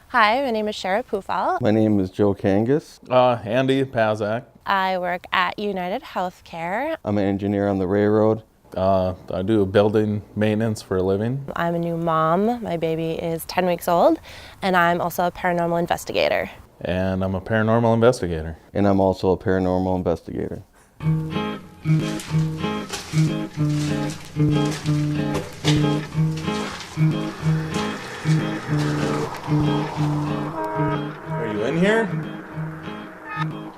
Hi, my name is Shara Pufal. My name is Joe Kangas. Andy Pazak. I work at United Healthcare. I'm an engineer on the railroad. I do building maintenance for a living. I'm a new mom. My baby is 10 weeks old, and I'm also a paranormal investigator. And I'm a paranormal investigator. And I'm also a paranormal investigator. Are you in here?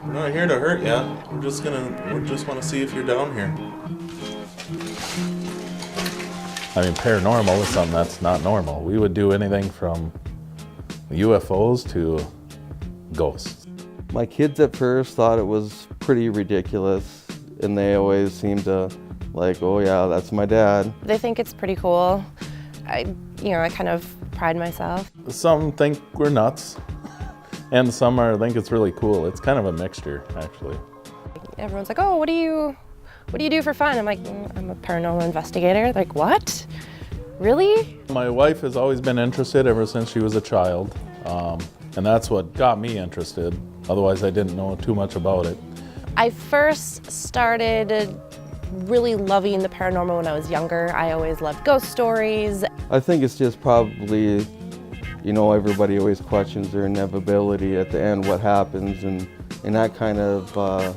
We're not here to hurt you. We just want to see if you're down here. I mean, paranormal is something that's not normal. We would do anything from UFOs to ghosts. My kids at first thought it was pretty ridiculous, and they always seemed to like, oh yeah, that's my dad. They think it's pretty cool. I kind of pride myself. Some think we're nuts, and some think it's really cool. It's kind of a mixture, actually. Everyone's like, oh, what do you do for fun? I'm like, I'm a paranormal investigator. Like, what? Really? My wife has always been interested ever since she was a child, and that's what got me interested. Otherwise, I didn't know too much about it. I first started really loving the paranormal when I was younger. I always loved ghost stories. I think it's just probably, everybody always questions their inevitability at the end, what happens, and that kind of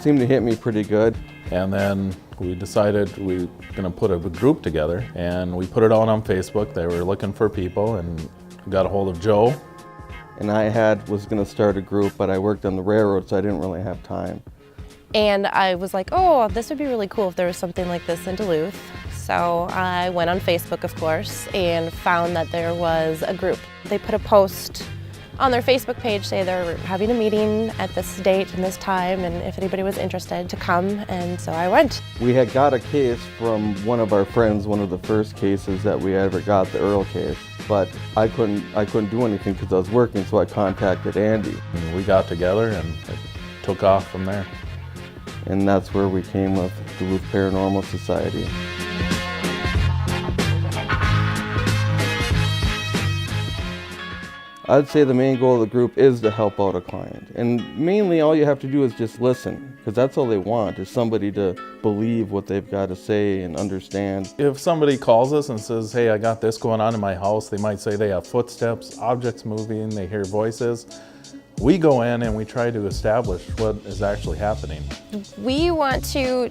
seemed to hit me pretty good. And then we decided we were going to put a group together, and we put it out on Facebook. They were looking for people, and got a hold of Joe. And was going to start a group, but I worked on the railroad, so I didn't really have time. And I was like, oh, this would be really cool if there was something like this in Duluth. So I went on Facebook, of course, and found that there was a group. They put a post on their Facebook page saying they're having a meeting at this date and this time, and if anybody was interested to come, and so I went. We had got a case from one of our friends, one of the first cases that we ever got, the Earl case, but I couldn't do anything because I was working, so I contacted Andy. And we got together, and it took off from there. And that's where we came with Duluth Paranormal Society. I'd say the main goal of the group is to help out a client. And mainly all you have to do is just listen, because that's all they want, is somebody to believe what they've got to say and understand. If somebody calls us and says, hey, I got this going on in my house, they might say they have footsteps, objects moving, they hear voices. We go in and we try to establish what is actually happening. We want to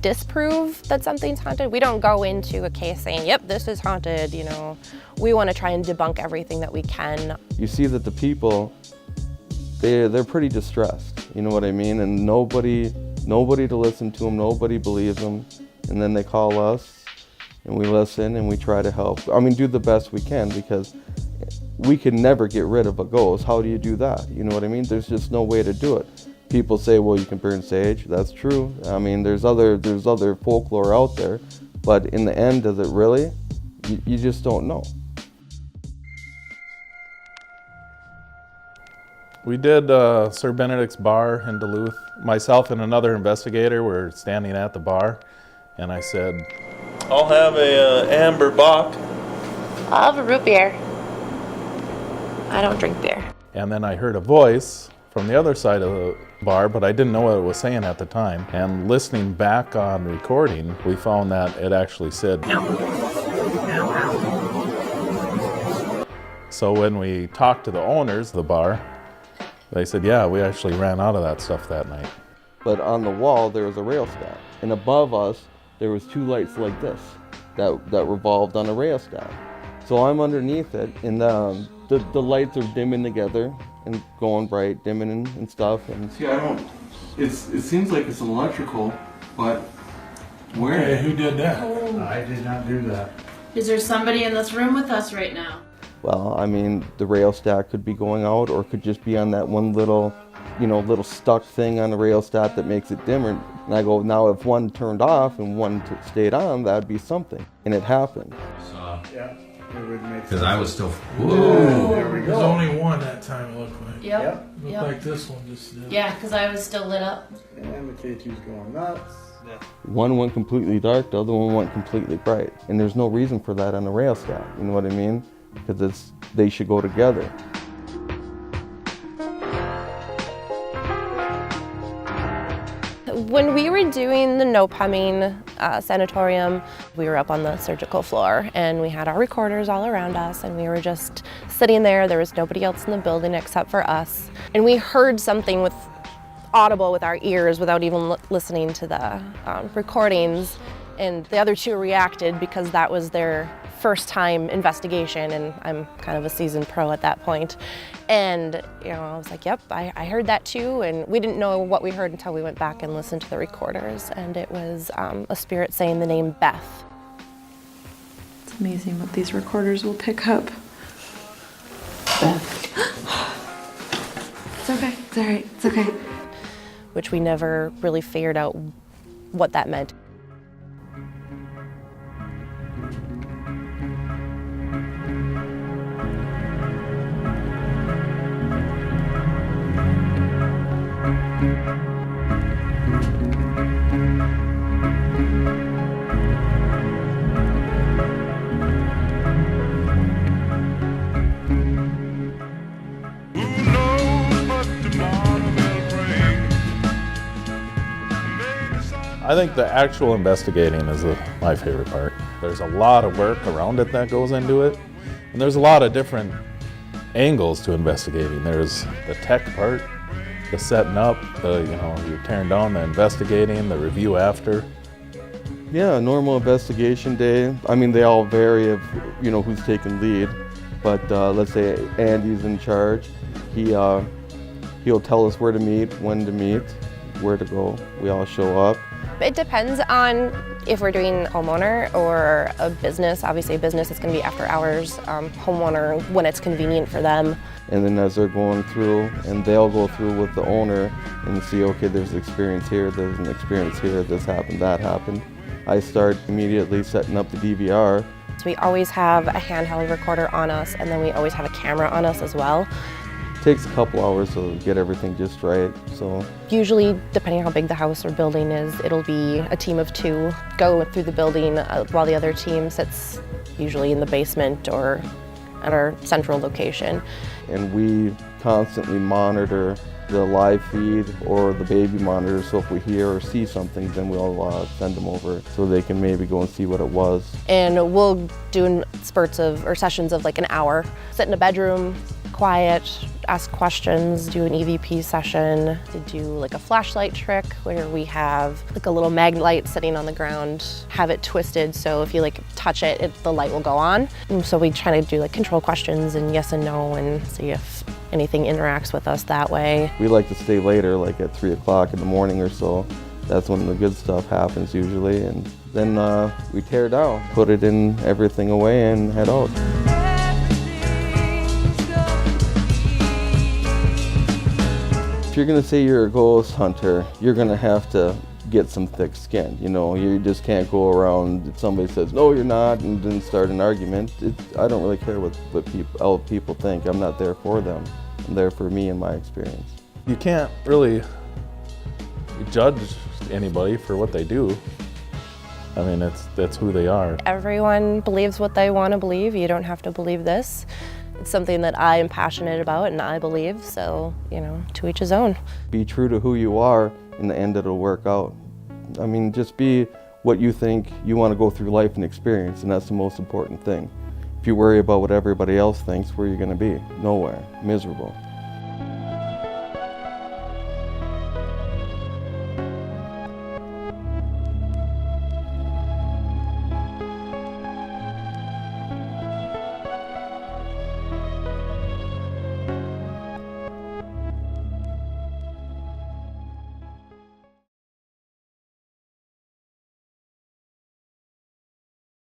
disprove that something's haunted. We don't go into a case saying, yep, this is haunted, We want to try and debunk everything that we can. You see that the people, they're pretty distressed, you know what I mean? And nobody to listen to them, nobody believes them. And then they call us and we listen and we try to help. Do the best we can, because we can never get rid of a ghost. How do you do that? You know what I mean? There's just no way to do it. People say, well, you can burn sage. That's true. There's other folklore out there, but in the end, does it really? You just don't know. We did Sir Benedict's bar in Duluth. Myself and another investigator were standing at the bar, and I said, I'll have a amber bock. I'll have a root beer. I don't drink beer. And then I heard a voice from the other side of the bar, but I didn't know what it was saying at the time. And listening back on recording, we found that it actually said, So when we talked to the owners of the bar, they said, yeah, we actually ran out of that stuff that night. But on the wall, there was a rail stack. And above us, there was two lights like this that revolved on a rail stack. So I'm underneath it, and the lights are dimming together and going bright, dimming and stuff. And see, it seems like it's electrical, but where? Okay, who did that? I did not do that. Is there somebody in this room with us right now? Well, the rail stack could be going out, or it could just be on that one little stuck thing on the rail stack that makes it dimmer. And I go, now if one turned off and one stayed on, that'd be something. And it happened. Yeah. Because I was still. Whoa! There we go. There's only one that time, it looked like. Yep. Looked like this one just did. Yeah, because I was still lit up. And the K2's going nuts. One went completely dark, the other one went completely bright. And there's no reason for that on a rail stack, you know what I mean? because they should go together. When we were doing the no pumming sanatorium, we were up on the surgical floor and we had our recorders all around us and we were just sitting there. There was nobody else in the building except for us. And we heard something audible with our ears without even listening to the recordings. And the other two reacted because that was their first time investigation, and I'm kind of a seasoned pro at that point. And I was like, yep, I heard that too, and we didn't know what we heard until we went back and listened to the recorders, and it was a spirit saying the name Beth. It's amazing what these recorders will pick up. Beth. It's okay, it's all right, it's okay. Which we never really figured out what that meant. I think the actual investigating is my favorite part. There's a lot of work around it that goes into it, and there's a lot of different angles to investigating. There's the tech part, the setting up, you're tearing down, the investigating, the review after. Yeah, a normal investigation day. I mean, they all vary of who's taking lead, but let's say Andy's in charge. He'll tell us where to meet, when to meet, where to go. We all show up. It depends on if we're doing homeowner or a business. Obviously a business is going to be after hours, homeowner when it's convenient for them. And then as they're going through, and they'll go through with the owner and see, okay, there's experience here, there's an experience here, this happened, that happened. I start immediately setting up the DVR. So we always have a handheld recorder on us, and then we always have a camera on us as well. It takes a couple hours to get everything just right. So usually, depending on how big the house or building is, it'll be a team of two go through the building while the other team sits usually in the basement or at our central location. And we constantly monitor the live feed or the baby monitor, so if we hear or see something, then we'll send them over so they can maybe go and see what it was. And we'll do spurts or sessions of like an hour. Sit in a bedroom, quiet, ask questions, do an EVP session. We do like a flashlight trick where we have like a little mag light sitting on the ground, have it twisted so if you like touch it, the light will go on. And so we try to do like control questions and yes and no and see if anything interacts with us that way. We like to stay later, like at 3 o'clock in the morning or so. That's when the good stuff happens usually, and then we tear down, put it in everything away and head out. If you're gonna say you're a ghost hunter, you're gonna have to get some thick skin. You just can't go around if somebody says, no, you're not, and then start an argument. I don't really care what people think. I'm not there for them. I'm there for me and my experience. You can't really judge anybody for what they do. I mean, that's who they are. Everyone believes what they want to believe. You don't have to believe this. It's something that I am passionate about and I believe, so, to each his own. Be true to who you are, in the end it'll work out. I mean, just be what you think you want to go through life and experience, and that's the most important thing. If you worry about what everybody else thinks, where are you going to be? Nowhere. Miserable.